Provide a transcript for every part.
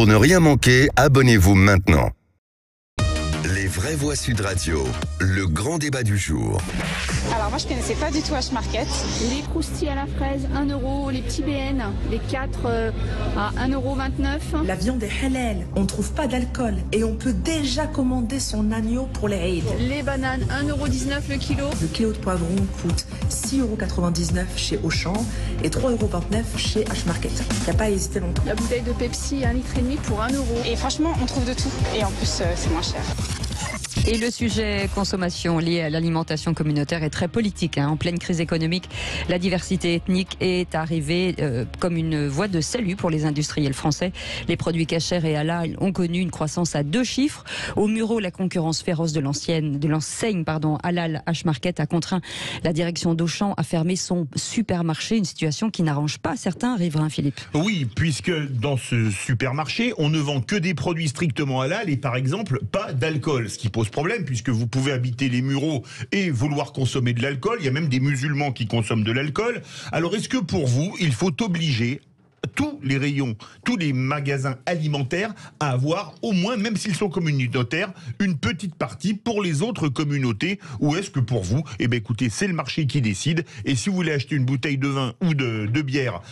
Pour ne rien manquer, abonnez-vous maintenant. Les vraies voix Sud Radio, le grand débat du jour. Alors moi je connaissais pas du tout H-Market. Les croustilles à la fraise, 1 €, les petits BN, les 4 à 1,29 €. La viande est halal, on trouve pas d'alcool et on peut déjà commander son agneau pour les Eid. Les bananes, 1,19 € le kilo. Le kilo de poivron coûte 6,99 € chez Auchan et 3,29 € chez H-Market. Il n'y a pas à hésiter longtemps. La bouteille de Pepsi, 1,5 litre pour 1 €. Et franchement on trouve de tout. Et en plus c'est moins cher. Et le sujet consommation lié à l'alimentation communautaire est très politique. En pleine crise économique, la diversité ethnique est arrivée comme une voie de salut pour les industriels français. Les produits cachers et halal ont connu une croissance à 2 chiffres. Au Mureau, la concurrence féroce de l'enseigne halal H-Market a contraint la direction d'Auchan à fermer son supermarché. Une situation qui n'arrange pas certains riverains, Philippe. Oui, puisque dans ce supermarché, on ne vend que des produits strictement halal et par exemple pas d'alcool, ce qui pose problème puisque vous pouvez habiter les Mureaux et vouloir consommer de l'alcool. Il y a même des musulmans qui consomment de l'alcool. Alors est-ce que pour vous, il faut obliger tous les rayons, tous les magasins alimentaires à avoir au moins, même s'ils sont communautaires, une petite partie pour les autres communautés? Ou est-ce que pour vous, écoutez, c'est le marché qui décide et si vous voulez acheter une bouteille de vin ou de bière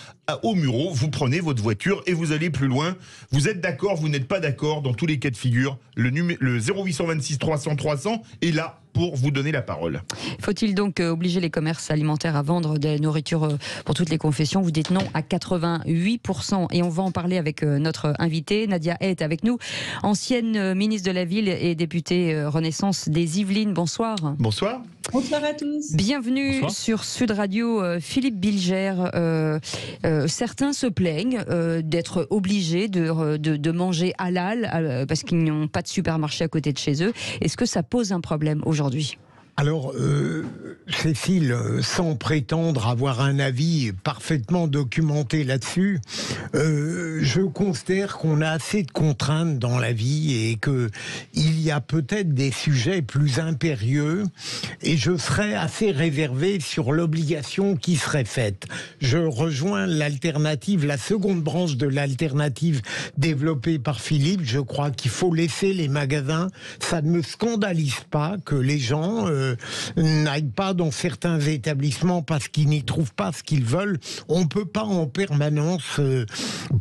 au Mureau, vous prenez votre voiture et vous allez plus loin. Vous êtes d'accord, vous n'êtes pas d'accord, dans tous les cas de figure, le 0826 300 300 est là pour vous donner la parole. Faut-il donc obliger les commerces alimentaires à vendre des nourritures pour toutes les confessions? Vous dites non à 88%. Et on va en parler avec notre invitée. Nadia est avec nous, ancienne ministre de la Ville et députée Renaissance des Yvelines. Bonsoir. Bonsoir. Bonsoir à tous. Bienvenue Bonsoir. sur Sud Radio. Philippe Bilger, certains se plaignent d'être obligés de manger halal parce qu'ils n'ont pas de supermarché à côté de chez eux. Est-ce que ça pose un problème aujourd'hui ? Alors, Cécile, sans prétendre avoir un avis parfaitement documenté là-dessus, je considère qu'on a assez de contraintes dans la vie et qu'il y a peut-être des sujets plus impérieux et je serais assez réservé sur l'obligation qui serait faite. Je rejoins l'alternative, la seconde branche de l'alternative développée par Philippe. Je crois qu'il faut laisser les magasins. Ça ne me scandalise pas que les gens n'aillent pas dans certains établissements parce qu'ils n'y trouvent pas ce qu'ils veulent. On ne peut pas en permanence,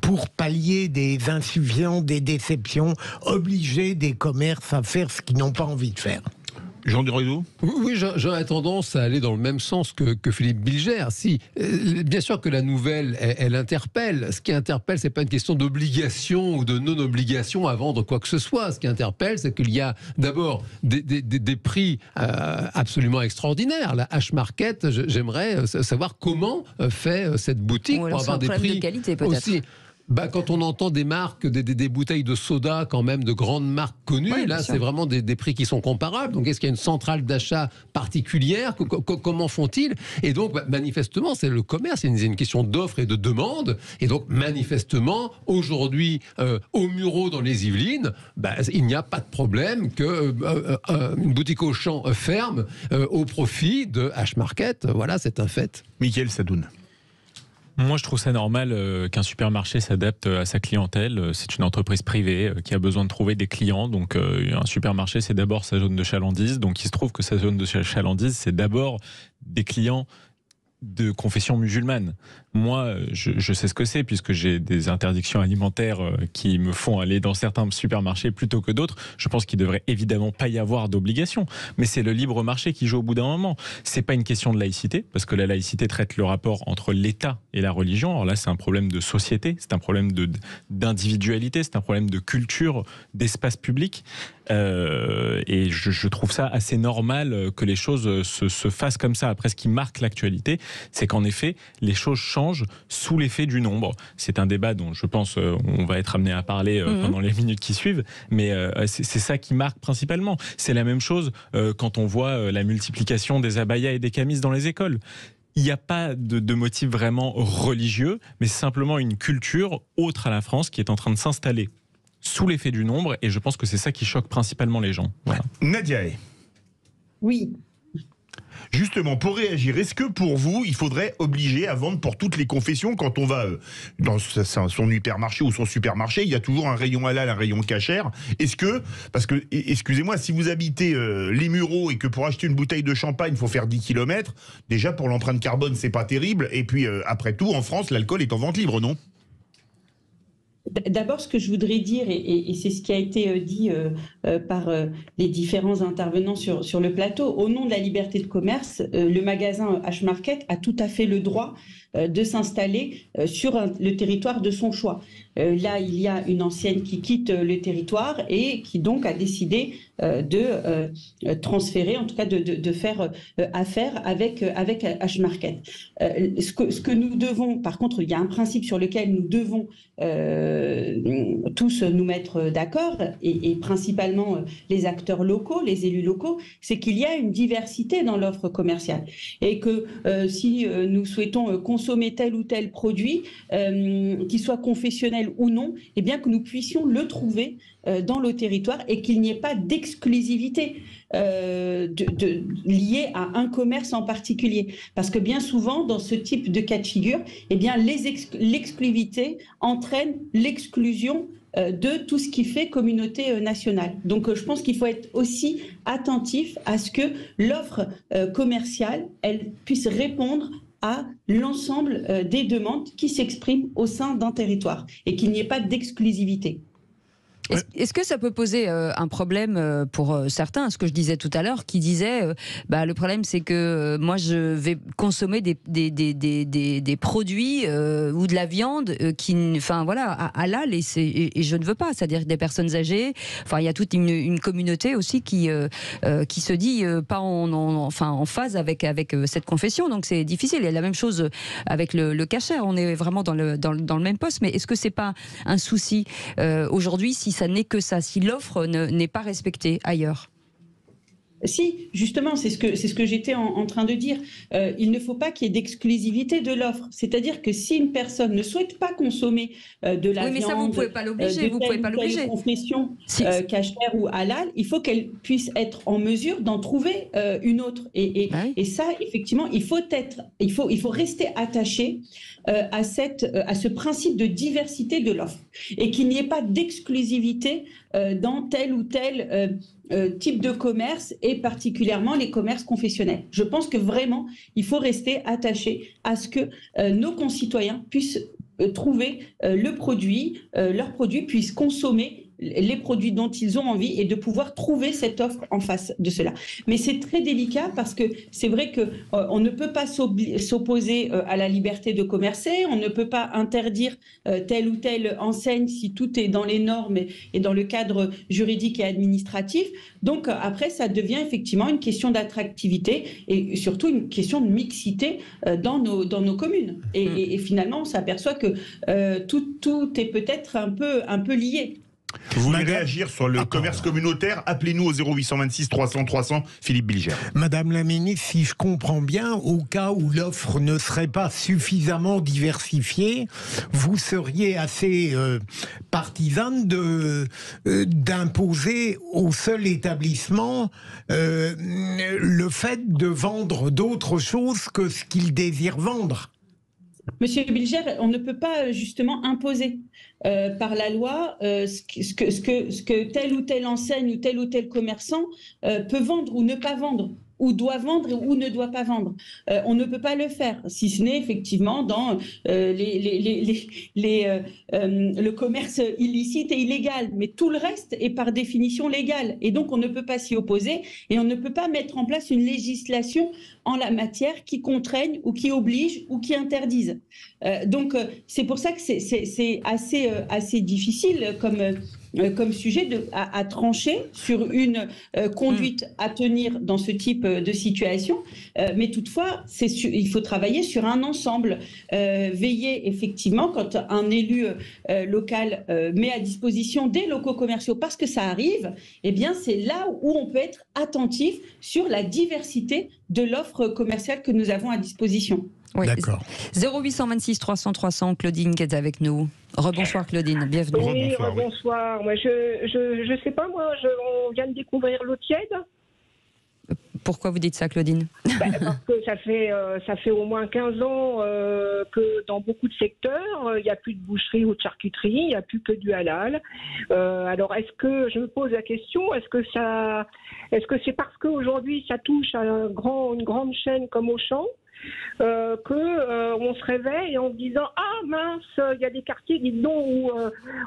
pour pallier des insuffisances, des déceptions, obliger des commerces à faire ce qu'ils n'ont pas envie de faire. Jean Durieux. Oui, j'aurais tendance à aller dans le même sens que Philippe Bilger. Si, bien sûr que la nouvelle, elle interpelle. Ce qui interpelle, c'est pas une question d'obligation ou de non-obligation à vendre quoi que ce soit. Ce qui interpelle, c'est qu'il y a d'abord des prix absolument extraordinaires. La H-Market, j'aimerais savoir comment fait cette boutique pour avoir des prix de qualité, peut-être. Aussi. Quand on entend des marques, des bouteilles de soda quand même, de grandes marques connues, oui, là c'est vraiment des prix qui sont comparables. Donc est-ce qu'il y a une centrale d'achat particulière? Comment font-ils? Et donc manifestement c'est le commerce, c'est une question d'offre et de demande. Et donc manifestement aujourd'hui au Mureau dans les Yvelines, il n'y a pas de problème que une boutique Auchan ferme au profit de H-Market. Voilà, c'est un fait. Mickaël Sadoun. Moi, je trouve ça normal qu'un supermarché s'adapte à sa clientèle. C'est une entreprise privée qui a besoin de trouver des clients. Donc, un supermarché, c'est d'abord sa zone de chalandise. Donc, il se trouve que sa zone de chalandise, c'est d'abord des clients de confession musulmane. Moi, je sais ce que c'est puisque j'ai des interdictions alimentaires qui me font aller dans certains supermarchés plutôt que d'autres. Je pense qu'il devrait évidemment pas y avoir d'obligation, mais c'est le libre marché qui joue au bout d'un moment. C'est pas une question de laïcité parce que la laïcité traite le rapport entre l'État et la religion. Alors là, c'est un problème de société, c'est un problème d'individualité, c'est un problème de culture, d'espace public. Et je trouve ça assez normal que les choses se fassent comme ça. Après, ce qui marque l'actualité, c'est qu'en effet, les choses changent sous l'effet du nombre. C'est un débat dont je pense on va être amené à parler pendant les minutes qui suivent, mais c'est ça qui marque principalement. C'est la même chose quand on voit la multiplication des abayas et des camises dans les écoles. Il n'y a pas de motif vraiment religieux, mais simplement une culture autre à la France qui est en train de s'installer sous l'effet du nombre, et je pense que c'est ça qui choque principalement les gens. Voilà. Nadia. Oui. Justement, pour réagir, est-ce que pour vous, il faudrait obliger à vendre pour toutes les confessions quand on va dans son hypermarché ou son supermarché, il y a toujours un rayon halal, un rayon cachère. Est-ce que, parce que, excusez-moi, si vous habitez les Mureaux et que pour acheter une bouteille de champagne, il faut faire 10 km, déjà pour l'empreinte carbone, c'est pas terrible. Et puis, après tout, en France, l'alcool est en vente libre, non ? D'abord, ce que je voudrais dire, et c'est ce qui a été dit par les différents intervenants sur le plateau, au nom de la liberté de commerce, le magasin H-Market a tout à fait le droit de s'installer sur le territoire de son choix. Là, il y a une enseigne qui quitte le territoire et qui donc a décidé de transférer, en tout cas de faire affaire avec H-Market. Ce que nous devons, par contre, il y a un principe sur lequel nous devons tous nous mettre d'accord, et principalement les acteurs locaux, les élus locaux, c'est qu'il y a une diversité dans l'offre commerciale. Et que si nous souhaitons consommer tel ou tel produit, qu'il soit confessionnel ou non, eh bien que nous puissions le trouver dans le territoire et qu'il n'y ait pas d'exclusivité liée à un commerce en particulier. Parce que bien souvent, dans ce type de cas de figure, eh bien, l'exclusivité entraîne l'exclusion de tout ce qui fait communauté nationale. Donc je pense qu'il faut être aussi attentif à ce que l'offre commerciale, elle puisse répondre à l'ensemble des demandes qui s'expriment au sein d'un territoire et qu'il n'y ait pas d'exclusivité. Est-ce que ça peut poser un problème pour certains, ce que je disais tout à l'heure, qui disaient le problème c'est que moi je vais consommer des produits ou de la viande qui, enfin voilà, halal et je ne veux pas, c'est-à-dire des personnes âgées. Enfin, il y a toute une communauté aussi qui se dit pas en phase avec cette confession, donc c'est difficile. Il y a la même chose avec le kasher, on est vraiment dans le même poste, mais est-ce que c'est pas un souci aujourd'hui si ça n'est que ça, si l'offre n'est pas respectée ailleurs? Si, justement, c'est ce que j'étais en train de dire. Il ne faut pas qu'il y ait d'exclusivité de l'offre. C'est-à-dire que si une personne ne souhaite pas consommer de la viande, mais ça, vous ne pouvez pas l'obliger. Vous pouvez pas l'obliger. Confession kasher ou halal, il faut qu'elle puisse être en mesure d'en trouver une autre. Et ça, effectivement, il faut rester attaché à ce principe de diversité de l'offre et qu'il n'y ait pas d'exclusivité dans tel ou tel type de commerce, et particulièrement les commerces confessionnels. Je pense que vraiment, il faut rester attaché à ce que nos concitoyens puissent trouver leurs produits puissent consommer les produits dont ils ont envie et de pouvoir trouver cette offre en face de cela. Mais c'est très délicat parce que c'est vrai qu'on ne peut pas s'opposer à la liberté de commercer, on ne peut pas interdire telle ou telle enseigne si tout est dans les normes et dans le cadre juridique et administratif. Donc après, ça devient effectivement une question d'attractivité et surtout une question de mixité dans nos communes. Et finalement, on s'aperçoit que tout est peut-être un peu lié. Vous voulez réagir sur le commerce communautaire? Appelez-nous au 0826 300 300, Philippe Bilger. Madame la ministre, si je comprends bien, au cas où l'offre ne serait pas suffisamment diversifiée, vous seriez assez partisane d'imposer au seul établissement le fait de vendre d'autres choses que ce qu'il désire vendre. Monsieur Bilger, on ne peut pas justement imposer par la loi ce que telle ou telle enseigne ou tel commerçant peut vendre ou ne pas vendre, ou doit vendre ou ne doit pas vendre. On ne peut pas le faire, si ce n'est effectivement dans le commerce illicite et illégal. Mais tout le reste est par définition légal. Et donc on ne peut pas s'y opposer et on ne peut pas mettre en place une législation en la matière qui contraigne ou qui oblige ou qui interdise. Donc c'est pour ça que c'est assez difficile comme sujet à trancher sur une conduite à tenir dans ce type de situation. Mais toutefois, il faut travailler sur un ensemble. Veiller effectivement, quand un élu local met à disposition des locaux commerciaux, parce que ça arrive, eh bien c'est là où on peut être attentif sur la diversité de l'offre commerciale que nous avons à disposition. Oui. D'accord. 0826 300 300, Claudine qui est avec nous. Rebonsoir Claudine, bienvenue. Oui, rebonsoir. Moi, je sais pas, on vient de découvrir l'eau tiède. Pourquoi vous dites ça, Claudine? Parce que ça fait au moins 15 ans que dans beaucoup de secteurs, il n'y a plus de boucherie ou de charcuterie, il n'y a plus que du halal. Alors, je me pose la question, est-ce que c'est parce qu'aujourd'hui ça touche à une grande chaîne comme Auchan qu'on se réveille en se disant « Ah mince, il y a des quartiers, dites donc,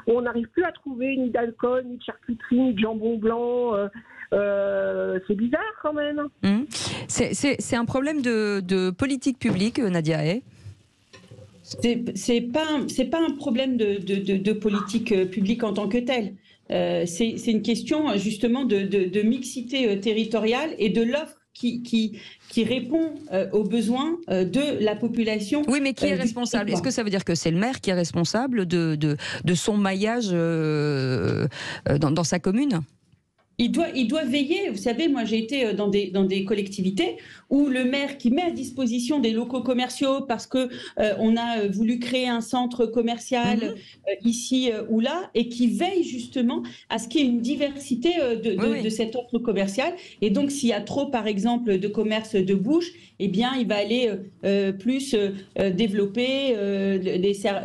où on n'arrive plus à trouver ni d'alcool, ni de charcuterie, ni de jambon blanc. C'est bizarre quand même. » C'est un problème de politique publique, Nadia Hay? C'est pas un problème de politique publique en tant que telle. C'est une question justement de mixité territoriale et de l'offre qui répond aux besoins de la population. Oui, mais qui est responsable? Est-ce que ça veut dire que c'est le maire qui est responsable de son maillage dans sa commune? Il doit veiller. Vous savez, moi j'ai été dans des collectivités où le maire qui met à disposition des locaux commerciaux parce que on a voulu créer un centre commercial ici ou là, et qui veille justement à ce qu'il y ait une diversité de cette offre commerciale. Et donc s'il y a trop, par exemple, de commerce de bouche, eh bien il va aller plus développer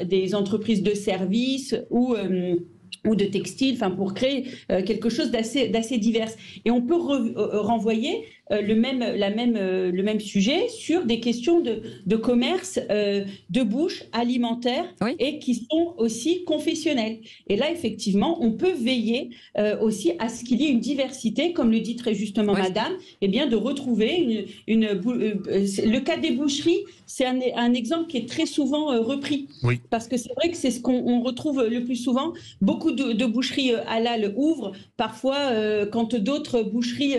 des entreprises de services ou de textile, enfin pour créer quelque chose d'assez divers. Et on peut renvoyer le même sujet sur des questions de commerce de bouche alimentaire, et qui sont aussi confessionnels. Et là, effectivement, on peut veiller aussi à ce qu'il y ait une diversité, comme le dit très justement Madame, et bien de retrouver le cas des boucheries, c'est un exemple qui est très souvent repris. Oui. Parce que c'est vrai que c'est ce qu'on retrouve le plus souvent. Beaucoup de boucheries halal ouvrent, parfois quand d'autres boucheries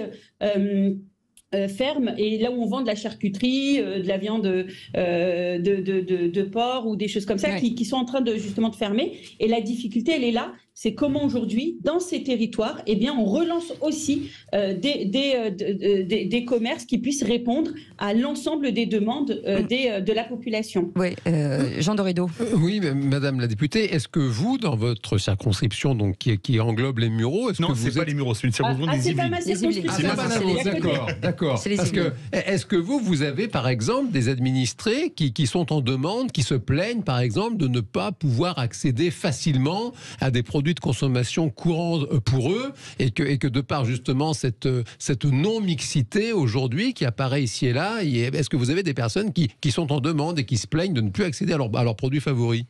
ferme, et là où on vend de la charcuterie, de la viande de porc ou des choses comme ça, qui sont en train justement de fermer. Et la difficulté, elle est là, c'est comment aujourd'hui, dans ces territoires, eh bien, on relance aussi des commerces qui puissent répondre à l'ensemble des demandes de la population. Oui, Jean Dorido. Oui, Madame la députée, est-ce que vous, dans votre circonscription, donc qui englobe les Mureaux, non, c'est pas les Mureaux, c'est une circonscription des Yvelines. C'est pas ma circonscription. D'accord. Parce que est-ce que vous avez par exemple des administrés qui sont en demande, qui se plaignent par exemple de ne pas pouvoir accéder facilement à des produits de consommation courante pour eux, et que de par justement cette non-mixité aujourd'hui qui apparaît ici et là, est-ce que vous avez des personnes qui sont en demande et qui se plaignent de ne plus accéder à leurs produits favoris?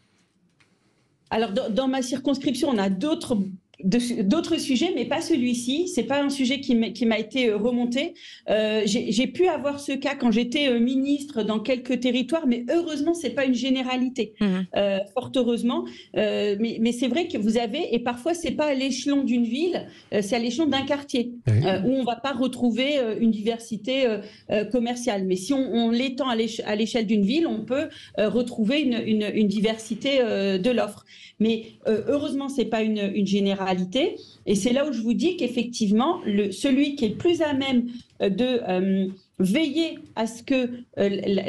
Alors dans ma circonscription, on a d'autres sujets, mais pas celui-ci. C'est pas un sujet qui m'a été remonté. J'ai pu avoir ce cas quand j'étais ministre dans quelques territoires, mais heureusement c'est pas une généralité. Fort heureusement, mais c'est vrai que vous avez, et parfois c'est pas à l'échelon d'une ville, c'est à l'échelon d'un quartier où on va pas retrouver une diversité commerciale. Mais si on l'étend à l'échelle d'une ville, on peut retrouver une diversité de l'offre. Mais heureusement c'est pas une généralité. Et c'est là où je vous dis qu'effectivement, celui qui est le plus à même de veiller à ce que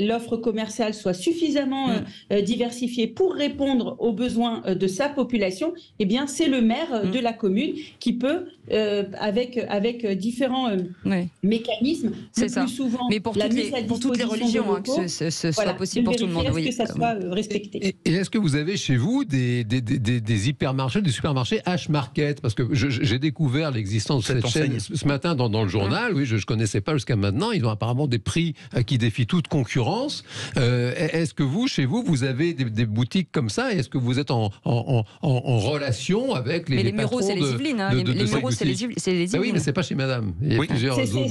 l'offre commerciale soit suffisamment diversifiée pour répondre aux besoins de sa population, eh bien, c'est le maire de la commune qui peut, avec différents mécanismes, plus souvent mais pour toutes les religions, que ce soit possible pour tout le monde. Oui, que ça soit respecté. Et est-ce que vous avez chez vous des hypermarchés, des supermarchés H-Market? Parce que j'ai découvert l'existence de cette chaîne ce matin dans le journal. Oui, je ne connaissais pas jusqu'à maintenant. Ils ont apparemment des prix qui défient toute concurrence. Est-ce que chez vous, vous avez des boutiques comme ça? Est-ce que vous êtes en relation avec les Mureaux, patrons c'est les Yvelines. Les Mureaux, c'est les Yvelines. Oui, mais c'est pas chez Madame. Il y a plusieurs zones.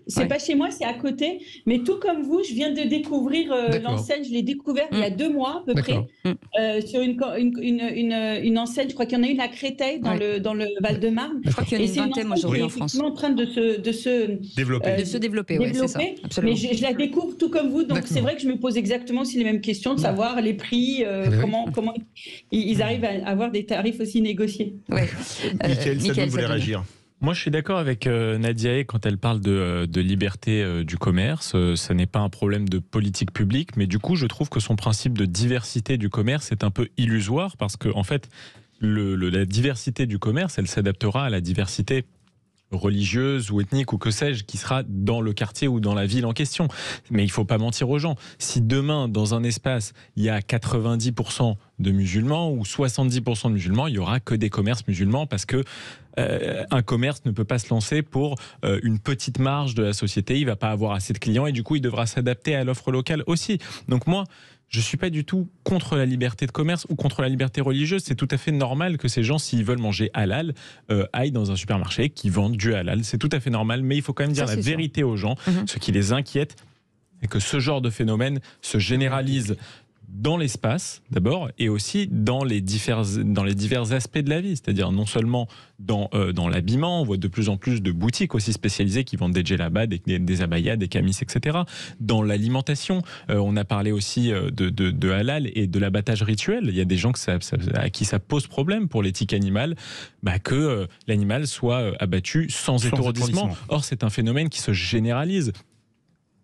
C'est pas chez moi, c'est à côté. Mais tout comme vous, je viens de découvrir l'enseigne. Je l'ai découvert il y a 2 mois à peu près sur une enseigne. Je crois qu'il y en a une à Créteil dans le Val-de-Marne. Je crois qu'il y en a une vingtaine aujourd'hui en France. En train de se développer. Oui, c'est ça, mais je la découvre tout comme vous, donc c'est vrai que je me pose exactement aussi les mêmes questions de savoir les prix, comment ils arrivent à avoir des tarifs aussi négociés. Michael, vous voulez réagir? Moi, je suis d'accord avec Nadia Hay quand elle parle de liberté du commerce. Ça n'est pas un problème de politique publique, mais du coup, je trouve que son principe de diversité du commerce est un peu illusoire, parce que en fait, la diversité du commerce, elle s'adaptera à la diversité religieuse ou ethnique ou que sais-je qui sera dans le quartier ou dans la ville en question. Mais il ne faut pas mentir aux gens. Si demain, dans un espace, il y a 90% de musulmans ou 70% de musulmans, il n'y aura que des commerces musulmans parce que un commerce ne peut pas se lancer pour une petite marge de la société. Il ne va pas avoir assez de clients et du coup, il devra s'adapter à l'offre locale aussi. Donc moi, je ne suis pas du tout contre la liberté de commerce ou contre la liberté religieuse. C'est tout à fait normal que ces gens, s'ils veulent manger halal, aillent dans un supermarché qui vende du halal. C'est tout à fait normal, mais il faut quand même dire la vérité aux gens. Ce qui les inquiète, c'est que ce genre de phénomène se généralise dans l'espace, d'abord, et aussi dans les divers aspects de la vie. C'est-à-dire non seulement dans l'habillement, on voit de plus en plus de boutiques aussi spécialisées qui vendent des djellabas, des abayas, des camis, etc. Dans l'alimentation, on a parlé aussi de halal et de l'abattage rituel. Il y a des gens à qui ça pose problème pour l'éthique animale, que l'animal soit abattu sans étourdissement. Or, c'est un phénomène qui se généralise.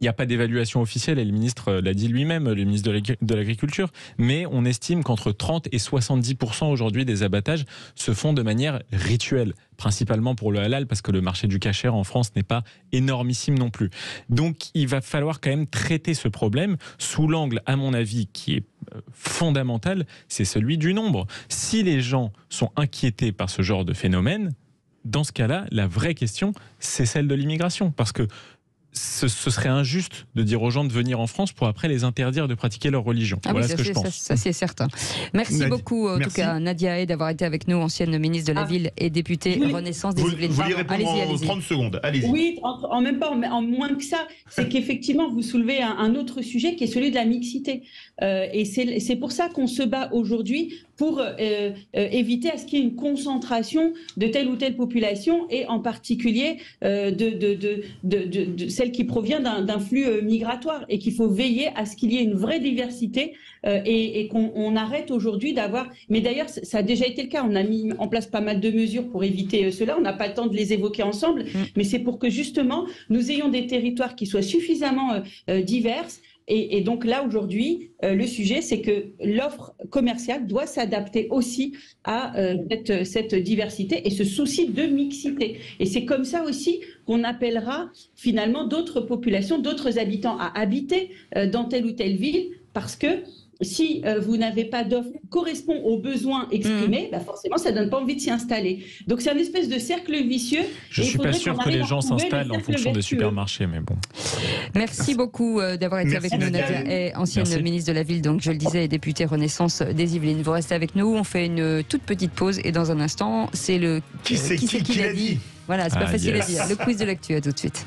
Il n'y a pas d'évaluation officielle, et le ministre l'a dit lui-même, le ministre de l'Agriculture, mais on estime qu'entre 30 et 70% aujourd'hui des abattages se font de manière rituelle, principalement pour le halal, parce que le marché du kasher en France n'est pas énormissime non plus. Donc il va falloir quand même traiter ce problème sous l'angle, à mon avis, qui est fondamental, c'est celui du nombre. Si les gens sont inquiétés par ce genre de phénomène, dans ce cas-là, la vraie question, c'est celle de l'immigration, parce que ce serait injuste de dire aux gens de venir en France pour après les interdire de pratiquer leur religion. Voilà ce que je pense. Ça, c'est certain. Merci beaucoup, en tout cas, Nadia Haye, d'avoir été avec nous, ancienne ministre de la Ville et députée Renaissance des Yvelines. Vous voulez répondre en 30 secondes. Allez-y. Oui, en moins que ça. C'est qu'effectivement, vous soulevez un autre sujet qui est celui de la mixité. Et c'est pour ça qu'on se bat aujourd'hui pour éviter à ce qu'il y ait une concentration de telle ou telle population, et en particulier de celle qui provient d'un flux migratoire, et qu'il faut veiller à ce qu'il y ait une vraie diversité et qu'on arrête aujourd'hui d'avoir... Mais d'ailleurs, ça a déjà été le cas. On a mis en place pas mal de mesures pour éviter cela. On n'a pas le temps de les évoquer ensemble, mais c'est pour que justement nous ayons des territoires qui soient suffisamment diverses. Et donc là, aujourd'hui, le sujet, c'est que l'offre commerciale doit s'adapter aussi à cette diversité et ce souci de mixité. Et c'est comme ça aussi qu'on appellera finalement d'autres populations, d'autres habitants à habiter dans telle ou telle ville, parce que si vous n'avez pas d'offre qui correspond aux besoins exprimés, forcément, ça ne donne pas envie de s'y installer. Donc, c'est un espèce de cercle vicieux. Je ne suis pas sûr que les gens s'installent en fonction des supermarchés, mais bon. Merci beaucoup d'avoir été avec nous, Nadia Haye, ancienne ministre de la Ville, donc je le disais, et députée Renaissance des Yvelines. Vous restez avec nous, on fait une toute petite pause, et dans un instant, c'est le... Qui l'a dit ? Voilà, c'est pas facile à dire. Le quiz de l'actu, à tout de suite.